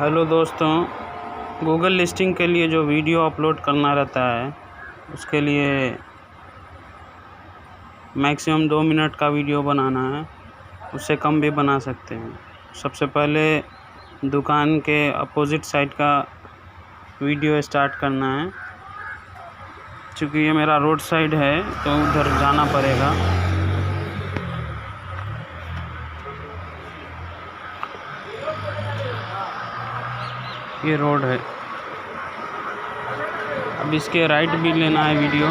Hello दोस्तों, Google listing के लिए जो वीडियो अपलोड करना रहता है उसके लिए मैक्सिमम 2 मिनट का वीडियो बनाना है। उससे कम भी बना सकते हैं। सबसे पहले दुकान के अपोजिट साइड का वीडियो स्टार्ट करना है। चूँकि ये मेरा रोड साइड है तो उधर जाना पड़ेगा। ये रोड है। अब इसके राइट भी लेना है वीडियो,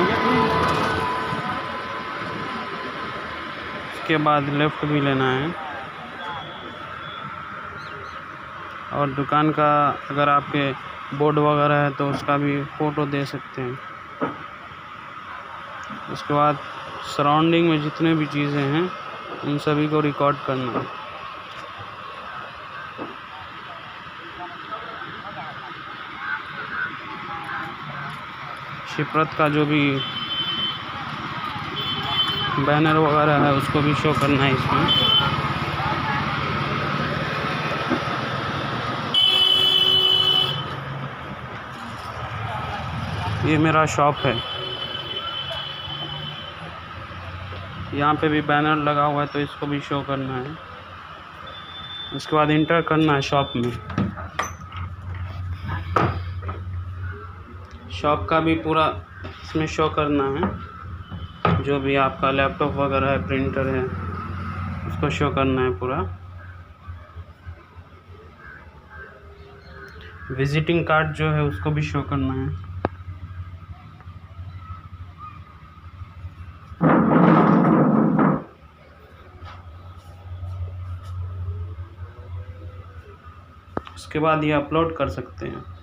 उसके बाद लेफ़्ट भी लेना है। और दुकान का अगर आपके बोर्ड वगैरह है तो उसका भी फ़ोटो दे सकते हैं। उसके बाद सराउंडिंग में जितने भी चीज़ें हैं उन सभी को रिकॉर्ड करना है। शिप्रत का जो भी बैनर वगैरह है उसको भी शो करना है इसमें। ये मेरा शॉप है, यहाँ पे भी बैनर लगा हुआ है तो इसको भी शो करना है। उसके बाद इंटर करना है शॉप में। शॉप का भी पूरा इसमें शो करना है। जो भी आपका लैपटॉप वगैरह है, प्रिंटर है, उसको शो करना है पूरा। विजिटिंग कार्ड जो है उसको भी शो करना है। उसके बाद ये अपलोड कर सकते हैं।